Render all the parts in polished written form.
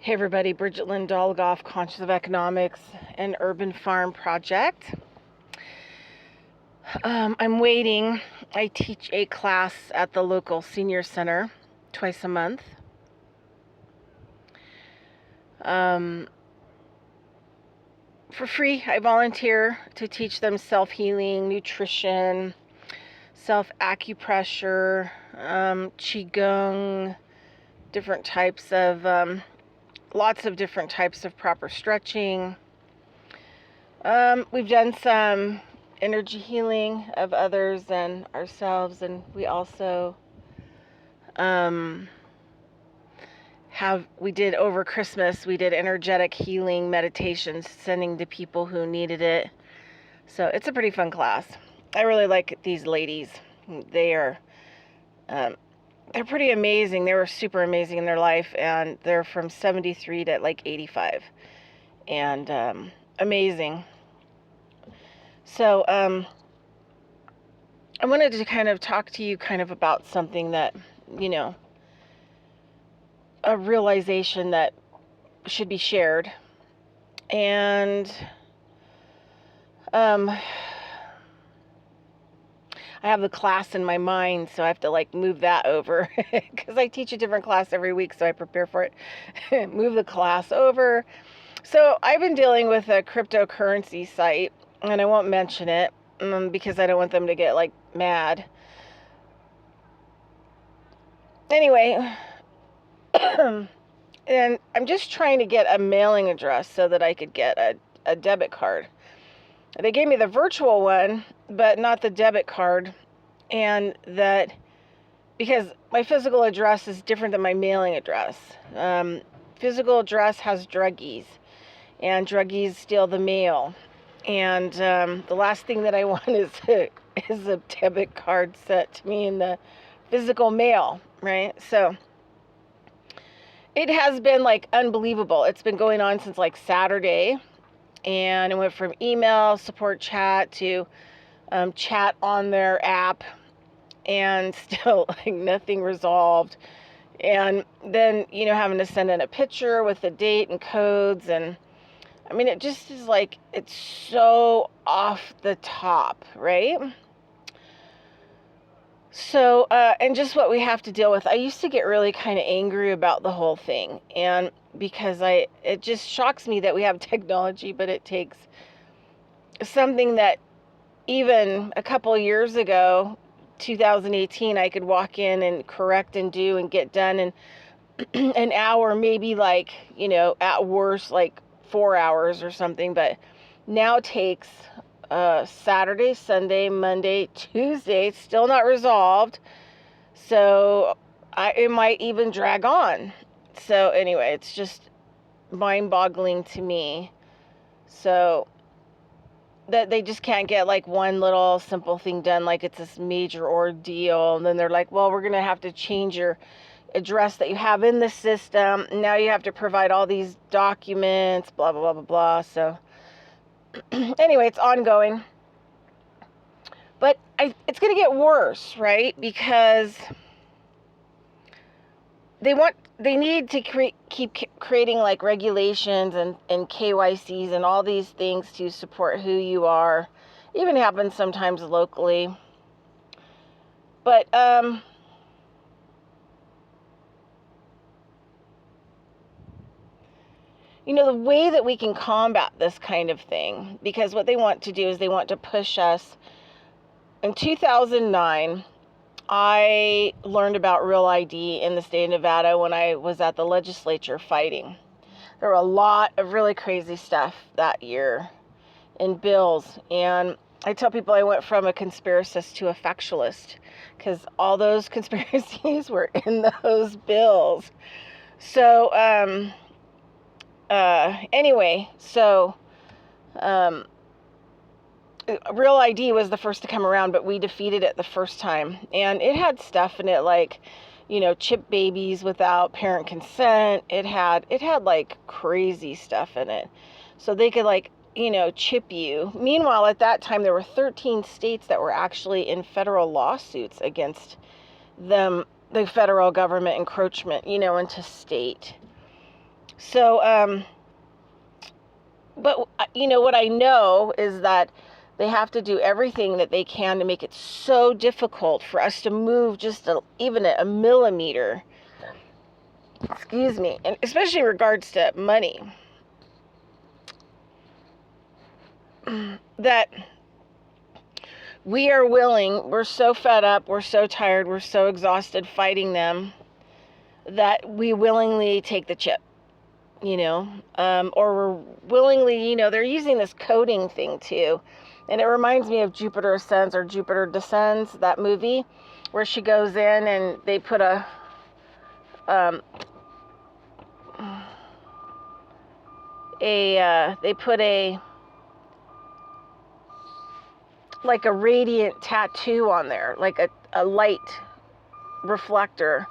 Hey everybody, Bridget Lynn Dolgoff, Conscious of Economics and Urban Farm Project. I'm waiting. I teach a class at the local senior center twice a month. For free, I volunteer to teach them self-healing, nutrition, self-acupressure, qigong, different types of lots of different types of proper stretching. We've done some energy healing of others and ourselves, and we also we did over Christmas, we did energetic healing meditations, sending to people who needed it. So it's a pretty fun class. I really like these ladies. They're pretty amazing. They were super amazing in their life, and they're from 73 to like 85, and amazing. So I wanted to kind of talk to you kind of about something that, a realization that should be shared. And I have the class in my mind, so I have to like move that over because I teach a different class every week, so I prepare for it. Move the class over. So I've been dealing with a cryptocurrency site, and I won't mention it because I don't want them to get like mad. Anyway, and I'm just trying to get a mailing address so that I could get a debit card. They gave me the virtual one, but not the debit card, and that because my physical address is different than my mailing address. Physical address has druggies, and druggies steal the mail. And the last thing that I want is a debit card sent to me in the physical mail, right? So it has been like unbelievable. It's been going on since like Saturday, and it went from email support chat to chat on their app, and still like nothing resolved. And then having to send in a picture with the date and codes, and I mean, it just is like, it's so off the top, right? So, and just what we have to deal with. I used to get really kind of angry about the whole thing, and because it just shocks me that we have technology, but it takes something that even a couple of years ago, 2018, I could walk in and correct and do and get done in an hour, maybe like, at worst, like 4 hours or something, but now takes Saturday, Sunday, Monday, Tuesday, still not resolved. So it might even drag on. So anyway, it's just mind-boggling to me. So that they just can't get like one little simple thing done, like it's this major ordeal, and then they're like, well, we're gonna have to change your address that you have in the system. Now you have to provide all these documents, blah blah blah blah blah. So anyway, it's ongoing, but it's gonna get worse, right? Because they need to keep creating like regulations and KYCs and all these things to support who you are. Even happens sometimes locally, but the way that we can combat this kind of thing, because what they want to do is they want to push us. In 2009, I learned about Real ID in the state of Nevada when I was at the legislature fighting. There were a lot of really crazy stuff that year in bills, and I tell people I went from a conspiracist to a factualist because all those conspiracies were in those bills. So anyway, so Real ID was the first to come around, but we defeated it the first time. And it had stuff in it like, chip babies without parent consent. It had like crazy stuff in it. So they could like, chip you. Meanwhile, at that time, there were 13 states that were actually in federal lawsuits against them, the federal government encroachment, into state. So, but what I know is that they have to do everything that they can to make it so difficult for us to move just even a millimeter. Excuse me, and especially in regards to money. That we're so fed up, we're so tired, we're so exhausted fighting them that we willingly take the chip, or we're willingly, they're using this coding thing too. And it reminds me of Jupiter Ascends or Jupiter Descends, that movie, where she goes in and they put a like a radiant tattoo on there, like a light reflector.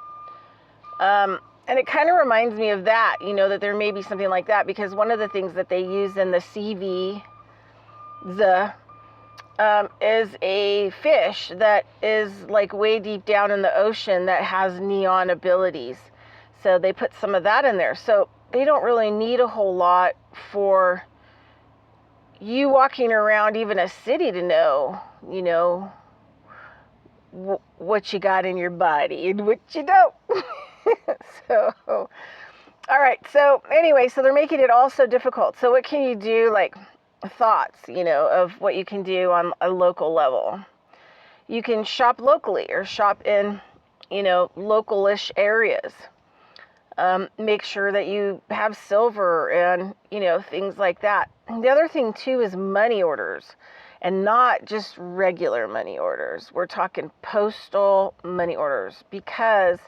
And it kind of reminds me of that, that there may be something like that, because one of the things that they use in the CV, is a fish that is like way deep down in the ocean that has neon abilities. So they put some of that in there. So they don't really need a whole lot for you walking around even a city to know, what you got in your body and what you don't. So, all right. So anyway, so they're making it all so difficult. So what can you do? Like thoughts, of what you can do on a local level. You can shop locally or shop in, local-ish areas. Make sure that you have silver and, things like that. And the other thing too is money orders, and not just regular money orders. We're talking postal money orders, because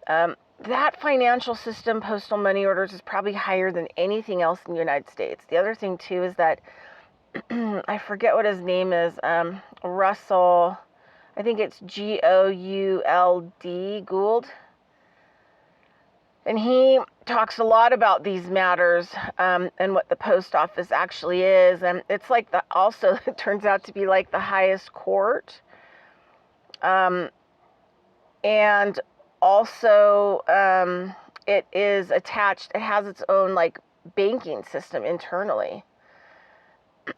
that financial system, postal money orders, is probably higher than anything else in the United States. The other thing too is that I forget what his name is, Russell, I think it's Gould. And he talks a lot about these matters, and what the post office actually is. And it's like it turns out to be like the highest court. And also, it is attached, it has its own like banking system internally.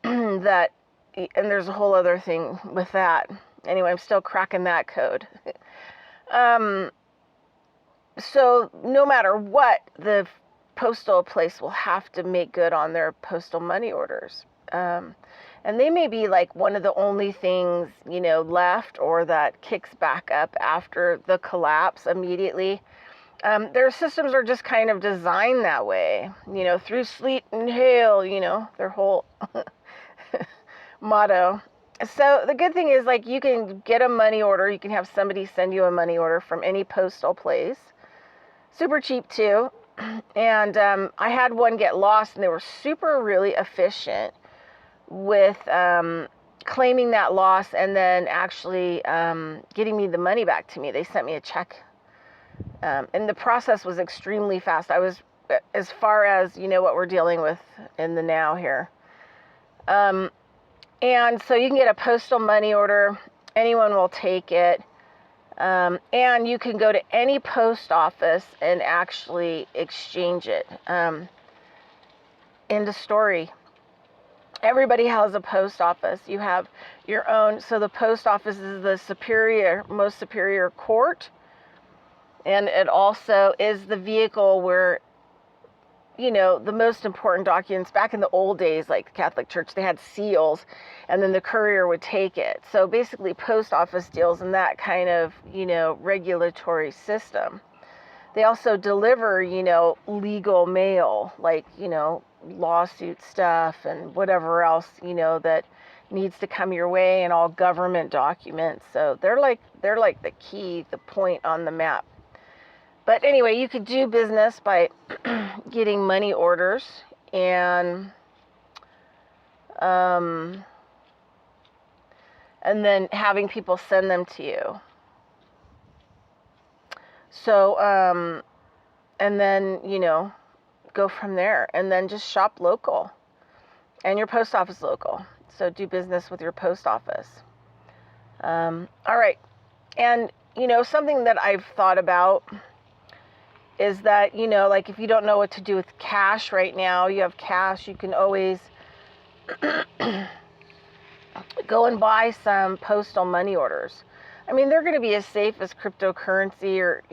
And there's a whole other thing with that. Anyway, I'm still cracking that code. So no matter what, the postal place will have to make good on their postal money orders. And they may be like one of the only things, left, or that kicks back up after the collapse immediately. Their systems are just kind of designed that way, through sleet and hail, their whole motto. So the good thing is, like, you can get a money order. You can have somebody send you a money order from any postal place. Super cheap too. And I had one get lost, and they were really efficient with claiming that loss and then actually getting me the money back to me. They sent me a check. And the process was extremely fast. I was, as far as, what we're dealing with in the now here. And so you can get a postal money order. Anyone will take it. And you can go to any post office and actually exchange it. End of story. Everybody has a post office. You have your own. So the post office is the most superior court. And it also is the vehicle where, the most important documents, back in the old days, like the Catholic Church, they had seals, and then the courier would take it. So basically, post office deals in that kind of, regulatory system. They also deliver, legal mail, like, lawsuit stuff and whatever else, that needs to come your way, and all government documents. So they're like the key, the point on the map. But anyway, you could do business by getting money orders and then having people send them to you. So, and then, go from there, and then just shop local, and your post office local. So do business with your post office. All right. And, something that I've thought about is that, you know, like if you don't know what to do with cash right now, you have cash, you can always go and buy some postal money orders. I mean, they're going to be as safe as cryptocurrency, or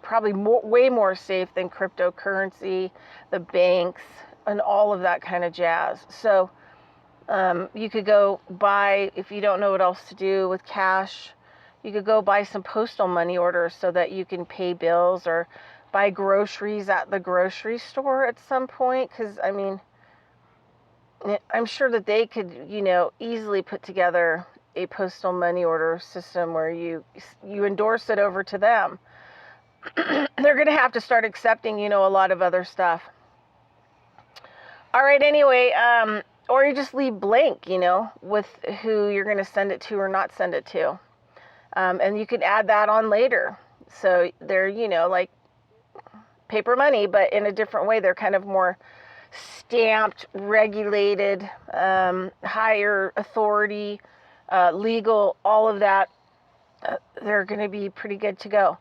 probably way more safe than cryptocurrency, the banks, and all of that kind of jazz. So you could go buy, if you don't know what else to do with cash, you could go buy some postal money orders so that you can pay bills or buy groceries at the grocery store at some point. Because, I mean, I'm sure that they could, you know, easily put together a postal money order system where you endorse it over to them. They're going to have to start accepting, you know, a lot of other stuff. All right, anyway, or you just leave blank, you know, with who you're going to send it to or not send it to. And you could add that on later. So they're, you know, like paper money, but in a different way. They're kind of more stamped, regulated, higher authority, legal, all of that. They're going to be pretty good to go.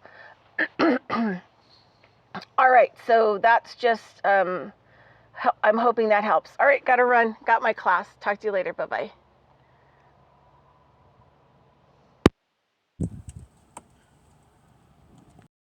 All right, so that's just, I'm hoping that helps. All right, got to run. Got my class. Talk to you later. Bye-bye.